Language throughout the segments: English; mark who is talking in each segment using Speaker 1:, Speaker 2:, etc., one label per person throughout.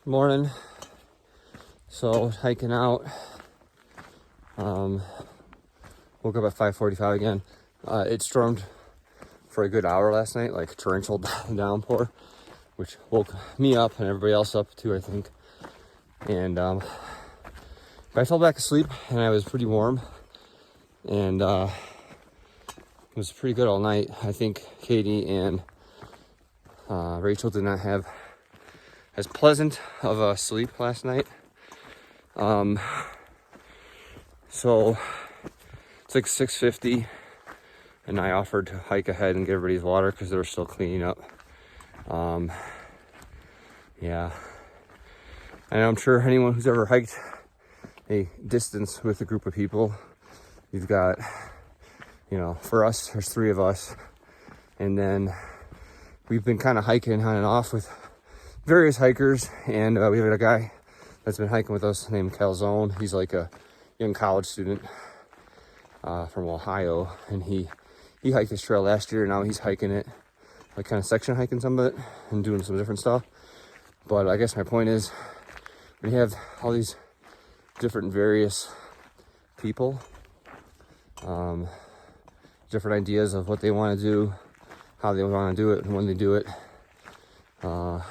Speaker 1: Morning. So hiking out. Woke up at 5:45 again. It stormed for a good hour last night, like torrential downpour, which woke me up and everybody else up too, I think. And I fell back asleep and I was pretty warm, and it was pretty good all night. I think Katie and Rachel did not have as pleasant of a sleep last night. So it's like 6:50 and I offered to hike ahead and get everybody's water because they were still cleaning up. Yeah. And I'm sure anyone who's ever hiked a distance with a group of people, you've got, for us, there's 3 of us. And then we've been kind of hiking on and off with various hikers. And we have a guy that's been hiking with us named Calzone. He's like a young college student from Ohio. And he hiked this trail last year. And now he's hiking it, like kind of section hiking some of it and doing some different stuff. But I guess my point is, when you have all these different various people, different ideas of what they want to do, how they want to do it, and when they do it, I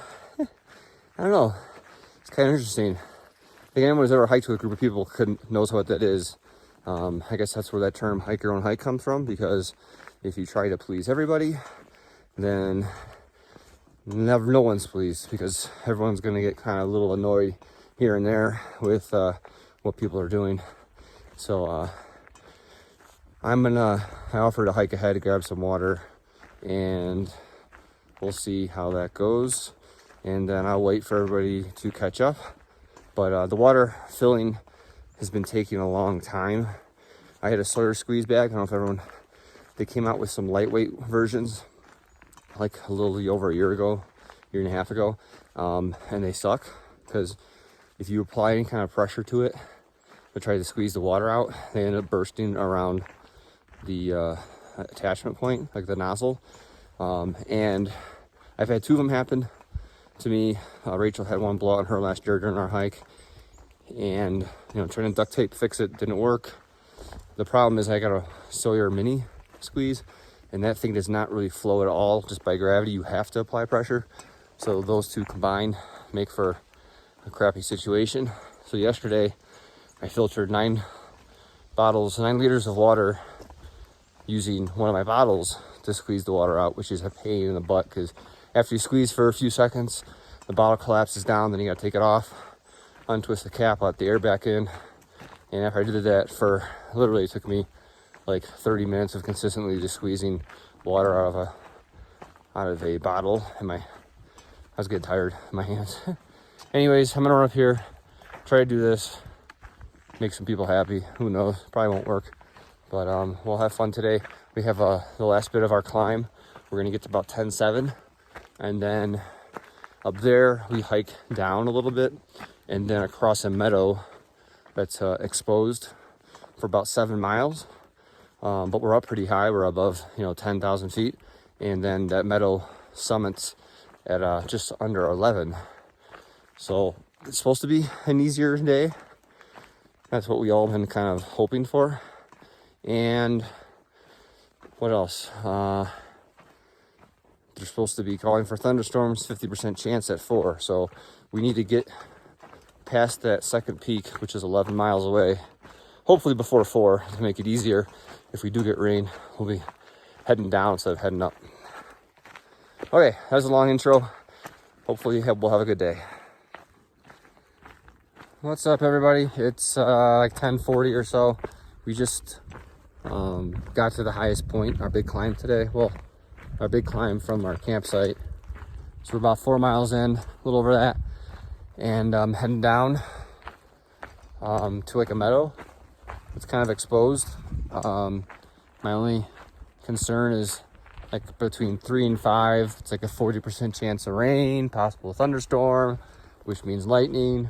Speaker 1: don't know. It's kind of interesting. I think anyone who's ever hiked with a group of people knows what that is. I guess that's where that term "hike your own hike" comes from, because if you try to please everybody, then no one's pleased, because everyone's going to get kind of a little annoyed here and there with what people are doing. So I offered to hike ahead to grab some water, and we'll see how that goes. And then I'll wait for everybody to catch up. But the water filling has been taking a long time. I had a Sawyer squeeze bag. I don't know if they came out with some lightweight versions like a little over a year and a half ago. And they suck, because if you apply any kind of pressure to it to try to squeeze the water out, they end up bursting around the attachment point, like the nozzle. And I've had 2 of them happen to me. Rachel had one blow out on her last year during our hike, and trying to duct tape fix it didn't work. The problem is I got a Sawyer mini squeeze, and that thing does not really flow at all just by gravity. You have to apply pressure. So those 2 combined make for a crappy situation. So yesterday I filtered 9 liters of water using one of my bottles to squeeze the water out, which is a pain in the butt, because after you squeeze for a few seconds, the bottle collapses down. Then you got to take it off, untwist the cap, let the air back in. And after I did that for literally, it took me like 30 minutes of consistently just squeezing water out of a bottle, and I was getting tired in my hands. Anyways, I'm gonna run up here, try to do this, make some people happy. Who knows? Probably won't work, but we'll have fun today. We have the last bit of our climb. We're gonna get to about 10:7, and then up there we hike down a little bit, and then across a meadow that's exposed for about 7 miles. But we're up pretty high. We're above 10,000 feet, and then that meadow summits at just under 11. So it's supposed to be an easier day. That's what we all been kind of hoping for. And what else? They're supposed to be calling for thunderstorms, 50% chance at 4. So we need to get past that second peak, which is 11 miles away, hopefully before 4, to make it easier. If we do get rain, we'll be heading down instead of heading up. Okay, that was a long intro. Hopefully we'll have a good day. What's up, everybody? It's like 10:40 or so. We just got to the highest point, our big climb today. Well, our big climb from our campsite. So we're about 4 miles in, a little over that, and heading down to like a meadow. It's kind of exposed. My only concern is like between 3 and 5. It's like a 40% chance of rain, possible thunderstorm, which means lightning.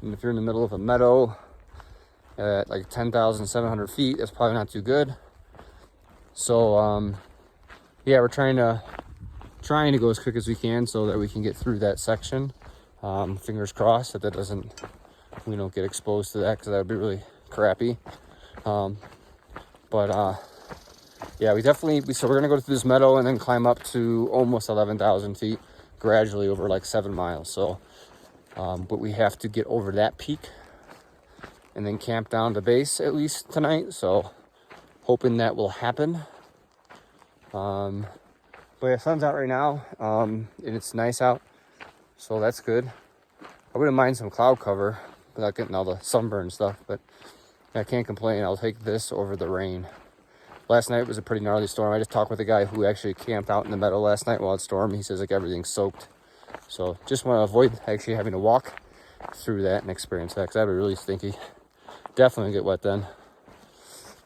Speaker 1: And if you're in the middle of a meadow at like 10,700 feet, that's probably not too good. So yeah, we're trying to go as quick as we can so that we can get through that section Fingers crossed that we don't get exposed to that, because that would be really crappy. Yeah, so we're gonna go through this meadow and then climb up to almost 11,000 feet gradually over like 7 miles. So, but we have to get over that peak and then camp down to base at least tonight. So, hoping that will happen. But yeah, sun's out right now, and it's nice out, so that's good. I wouldn't mind some cloud cover without getting all the sunburn stuff, but I can't complain. I'll take this over the rain. Last night was a pretty gnarly storm. I just talked with a guy who actually camped out in the meadow last night while it stormed. He says like everything's soaked. So just want to avoid actually having to walk through that and experience that, because that'd be really stinky. Definitely get wet then.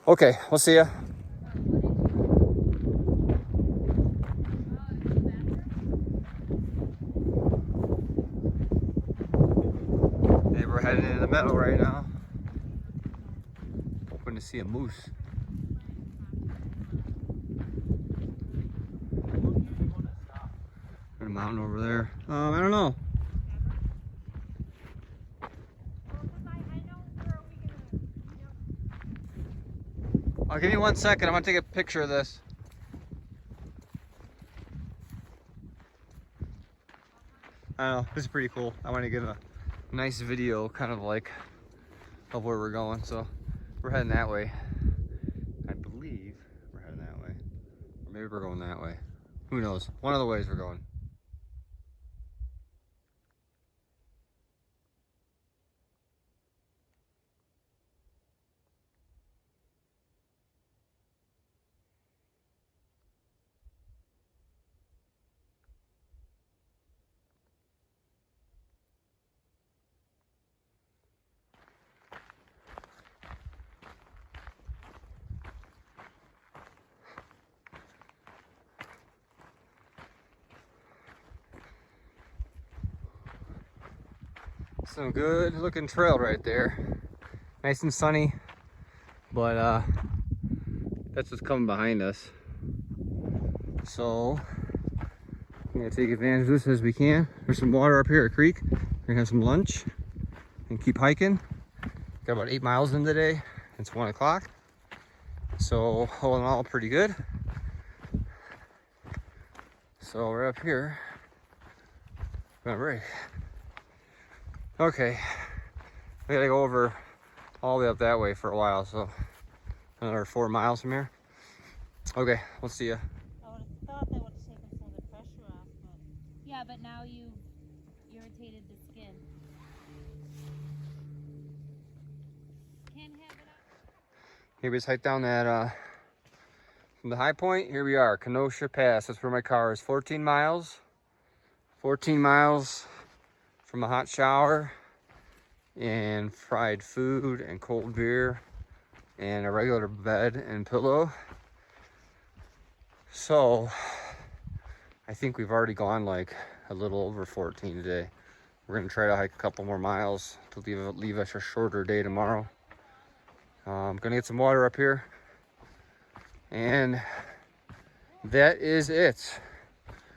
Speaker 1: Okay, we'll see ya. Hey, we're heading into the meadow right now. Hoping to see a moose. A mountain over there. I don't know. I'll give you 1 second. I'm gonna take a picture of this. I don't know. This is pretty cool. I want to get a nice video, kind of like, of where we're going. So we're heading that way. I believe we're heading that way, or maybe we're going that way. Who knows? One of the ways we're going. Some good looking trail right there. Nice and sunny, but that's what's coming behind us. So I'm gonna take advantage of this as we can. There's some water up here at creek. We're gonna have some lunch and keep hiking. Got about 8 miles in today. It's 1 o'clock. So all in all, pretty good. So we're up here. Gonna break. Okay, we gotta go over all the way up that way for a while, so another 4 miles from here. Okay, we'll see ya.
Speaker 2: I would have thought that would have taken some of the pressure off, but yeah, but now you've irritated the skin. Can't have it up.
Speaker 1: Here we just hiked down that from the high point. Here we are, Kenosha Pass. That's where my car is. 14 miles. 14 miles from a hot shower and fried food and cold beer and a regular bed and pillow. So I think we've already gone like a little over 14 today. We're gonna try to hike a couple more miles to leave us a shorter day tomorrow. I'm gonna get some water up here, and that is it.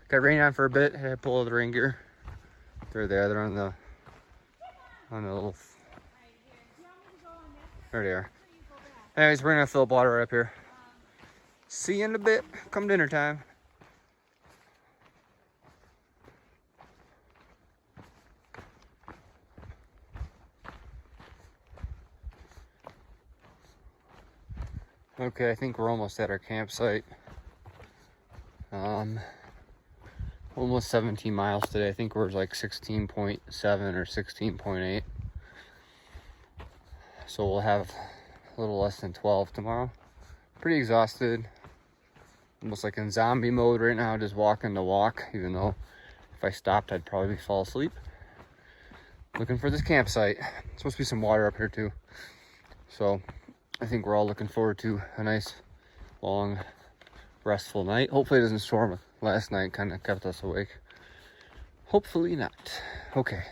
Speaker 1: Got rain on for a bit. Had to pull out the rain gear. They're there. They're on the little. There they are. Anyways, we're gonna fill up water up here. See you in a bit. Come dinner time. Okay, I think we're almost at our campsite. Almost 17 miles today. I think we're like 16.7 or 16.8. So we'll have a little less than 12 tomorrow. Pretty exhausted. Almost like in zombie mode right now, just walking the walk, even though if I stopped, I'd probably fall asleep. Looking for this campsite. There's supposed to be some water up here too. So I think we're all looking forward to a nice, long, restful night. Hopefully it doesn't storm. Last night kind of kept us awake. Hopefully not. Okay.